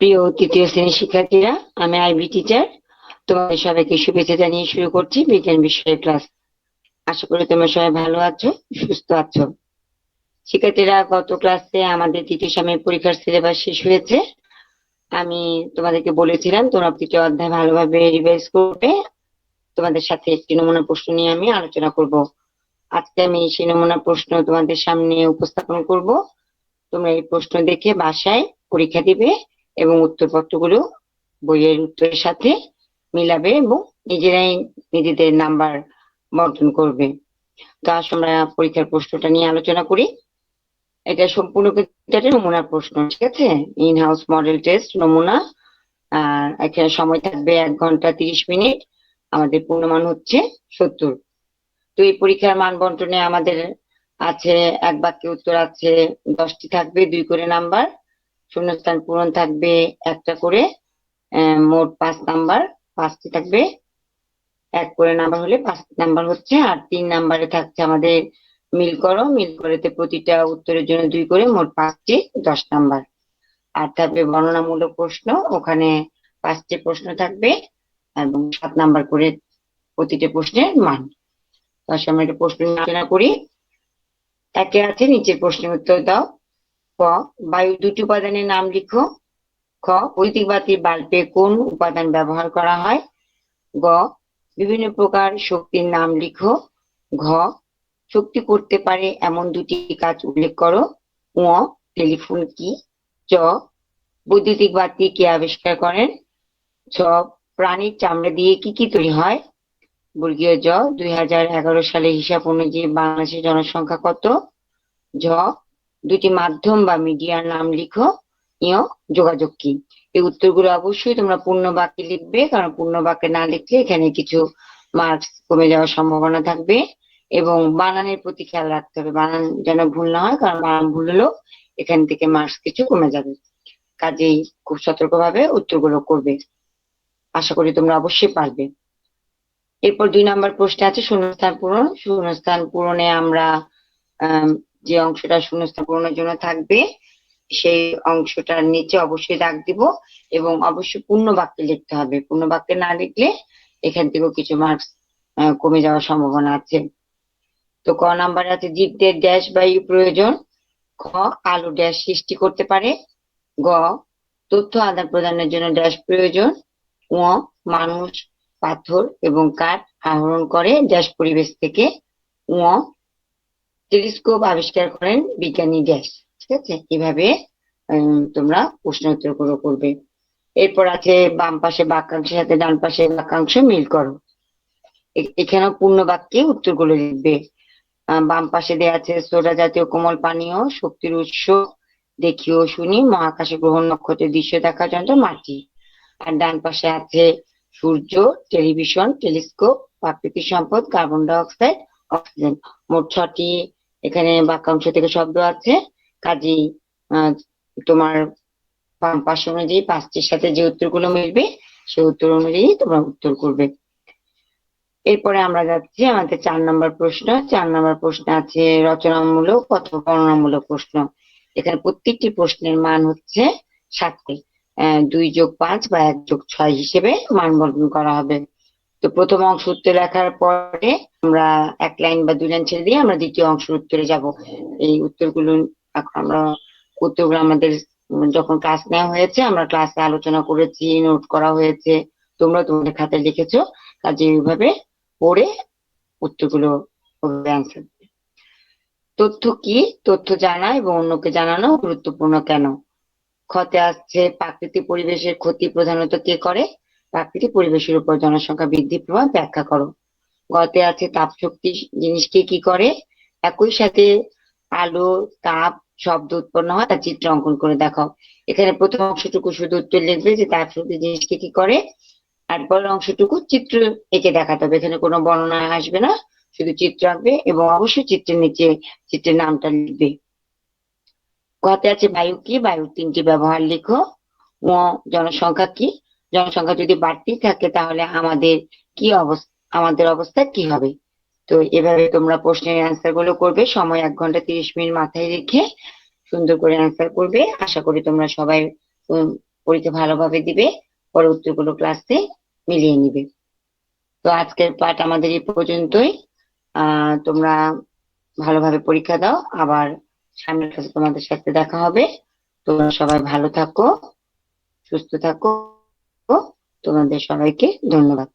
প্রিয় তৃতীয় শ্রেণীর শিক্ষার্থীরা, আমি আইবি টিচার। তোমাদের সবাইকে শুভেচ্ছা জানিয়ে শুরু করছি বিজ্ঞান বিষয়ের ক্লাস। আশা করি তোমরা সবাই ভালো আছো, সুস্থ আছো। শিক্ষার্থীরা, গত ক্লাসে আমাদের তৃতীয় সাময়িক পরীক্ষার সিলেবাস শেষ হয়েছে। আমি তোমাদেরকে বলেছিলাম তোমরা তৃতীয় অধ্যায় ভালোভাবে রিভাইজ করবে। তোমাদের সাথে একটি নমুনা প্রশ্ন নিয়ে আমি আলোচনা করব। আজকে আমি সেই নমুনা প্রশ্ন তোমাদের সামনে উপস্থাপন করব। তোমরা এই প্রশ্ন দেখে বাসায় পরীক্ষা দিবে এবং উত্তরপত্রগুলো বইয়ের উত্তরের সাথে মিলাবে এবং নিজেরাই নিজেদের নাম্বার বন্টন করবে। তো আসলে আমরা পরীক্ষার প্রশ্নটা নিয়ে আলোচনা করি। এটা সম্পূর্ণ একটা নমুনা প্রশ্ন, ঠিক আছে? ইন হাউস মডেল টেস্ট নমুনা। আর এখানে সময় থাকবে 1 ঘন্টা 30 মিনিট। আমাদের পূর্ণমান হচ্ছে 70। তো এই পরীক্ষার মান বন্টনে আমাদের আছে এক বাক্যে উত্তর আছে 10টি, থাকবে 2 করে নাম্বার। শূন্যস্থান পূরণ থাকবে একটা করে, মোট 5 নাম্বার। 5টি থাকবে 1 করে নাম্বার হলে 5 নাম্বার হচ্ছে। আর 3 নাম্বারে থাকছে আমাদের মিল করো। মিল করেতে প্রতিটা উত্তরের জন্য 2 করে, মোট 5টি, 10 নাম্বার। আর থাকবে বর্ণনামূলক প্রশ্ন, ওখানে 5টি প্রশ্ন থাকবে এবং 7 নাম্বার করে প্রতিটা প্রশ্নের মান। তো আসলে আমরা একটা প্রশ্ন আলোচনা করি। একে আছে নিচের প্রশ্নের উত্তর দাও। ক, বায়ু 2টি উপাদানের নাম লিখো। খ, বৈদ্যুতিক বাতির বাল্বে কোন উপাদান ব্যবহার করা হয়? গ, বিভিন্ন প্রকার শক্তির নাম লিখো। ঘ, শক্তি করতে পারে এমন 2টি কাজ উল্লেখ করো। ঙ, টেলিফোন কি? চ, বৈদ্যুতিক বাতি কে আবিষ্কার করেন? ছ, প্রাণীর চামড়া দিয়ে কি কি তৈরি হয়? বর্গীয় জ, 2011 সালের হিসাব অনুযায়ী বাংলাদেশের জনসংখ্যা কত? ঝ, 2টি মাধ্যম বা মিডিয়ার নাম লিখো। ঞ, যোগাযোগ কি? এই উত্তরগুলো অবশ্যই তোমরা পূর্ণ বাক্যে লিখবে, কারণ পূর্ণ বাক্যে না লিখলে এখানে কিছু মার্কস কমে যাওয়ার সম্ভাবনা থাকবে। এবং বানানের প্রতি খেয়াল রাখতে হবে, বানান যেন ভুল না হয়, কারণ বানান ভুল হলেও এখান থেকে মার্কস কিছু কমে যাবে। কাজেই খুব সতর্কভাবে উত্তরগুলো করবে। আশা করি তোমরা অবশ্যই পারবে। এরপর 2 নম্বর প্রশ্নে আছে শূন্যস্থান পূরণ। শূন্যস্থান পূরণে আমরা যে অংশটা শূন্যস্থান পূরণের জন্য থাকবে সেই অংশটার নিচে অবশ্যই দাগ দিব এবং অবশ্যই পূর্ণ বাক্যে লিখতে হবে। পূর্ণ বাক্যে না লিখলে এখান থেকেও কিছু মার্কস কমে যাওয়ার সম্ভাবনা আছে। তো ক নাম্বারে আছে জীবদের ড্যাশ বায়ু প্রয়োজন। খ, আলো ড্যাশ সৃষ্টি করতে পারে। গ, তথ্য আদান প্রদানের জন্য ড্যাশ প্রয়োজন। ঙ, মানুষ পাথর এবং কাঠ আহরণ করে ড্যাশ পরিবেশ থেকে। ঙ, টেলিস্কোপ আবিষ্কার করেন বিজ্ঞানী ড্যাশ। ঠিক আছে, এভাবে তোমরা প্রশ্ন উত্তরগুলো করবে। এরপর আছে বাম পাশে বাক্যাংশের সাথে ডান পাশে বাক্যাংশ মিল করো। এখানেও পূর্ণ বাক্যে উত্তরগুলো লিখবে। বাম পাশে দেওয়া আছে সোডা জাতীয় কোমল পানীয়, শক্তির উৎস, দেখি ও শুনি, মহাকাশে গ্রহ নক্ষত্রের দৃশ্য দেখার যন্ত্র, মাটি। আর ডান পাশে আছে সূর্য, টেলিভিশন, টেলিস্কোপ, প্রাকৃতিক সম্পদ, কার্বন ডাই অক্সাইড, অক্সিজেন। মোট 6টি এখানে বাক্যাংশ থেকে শব্দ আছে। কাজেই তোমার বাম পাশে অনুযায়ী 5টির সাথে যে উত্তরগুলো মিলবে সেই উত্তর অনুযায়ী তোমরা উত্তর করবে। এরপরে আমরা যাচ্ছি আমাদের 4 নম্বর প্রশ্ন। 4 নম্বর প্রশ্নে আছে রচনামূলক অথবা বর্ণনামূলক প্রশ্ন। এখানে প্রত্যেকটি প্রশ্নের মান হচ্ছে 7টি। 2+5 বা 1+6 হিসেবে মান বন্টন করা হবে। তো প্রথম অংশ উত্তর লেখার পরে আমরা 1 লাইন বা 2 লাইন ছেড়ে দিয়ে আমরা দ্বিতীয় অংশের উত্তরে যাব। এই উত্তরগুলো আমরা আমাদের যখন ক্লাস নেওয়া হয়েছে, আমরা ক্লাসে আলোচনা করেছি, নোট করা হয়েছে, তোমরা তোমাদের খাতায় লিখেছো। কাজে এইভাবে পড়ে উত্তরগুলো অ্যান্সার। তথ্য কি? তথ্য জানা এবং অন্যকে জানানো গুরুত্বপূর্ণ কেন? খতে আসছে প্রাকৃতিক পরিবেশের ক্ষতি প্রধানত কে করে? প্রাকৃতিক পরিবেশের উপর জনসংখ্যা বৃদ্ধির প্রভাব ব্যাখ্যা করো। গতে আছে তাপ শক্তি জিনিসকে কি করে? একই সাথে আলো, তাপ, শব্দ উৎপন্ন হয়, তার চিত্র অঙ্কন করে দেখাও। এখানে প্রথম অংশটুকু শুধু উত্তর লিখবে যে তাপ শক্তি জিনিসকে কি করে, আর পরের অংশটুকু চিত্র এঁকে দেখাতে হবে। এখানে কোনো বর্ণনা আসবে না, শুধু চিত্র আঁকবে এবং অবশ্যই চিত্রের নিচে চিত্রের নামটা লিখবে। ঘতে আছে বায়ু কি? বায়ুর 3টি ব্যবহার লিখো। ও, জনসংখ্যা কি? জনসংখ্যা যদি বাড়তি থাকে তাহলে আমাদের অবস্থা কি হবে? তো এভাবে তোমরা প্রশ্নের অ্যান্সার গুলো করবে। সময় 1 ঘন্টা 30 মিনিট মাথায় রেখে সুন্দর করে অ্যান্সার করবে। আশা করি তোমরা সবাই পরীক্ষা ভালোভাবে দিবে, পরে উত্তরগুলো ক্লাসে মিলিয়ে নিবে। তো আজকের পাঠ আমাদের এই পর্যন্তই। তোমরা ভালোভাবে পরীক্ষা দাও, আবার সামনের ক্লাসে তোমাদের সাথে দেখা হবে। তোমরা সবাই ভালো থাকো, সুস্থ থাকো। তোমাদের সবাইকে ধন্যবাদ।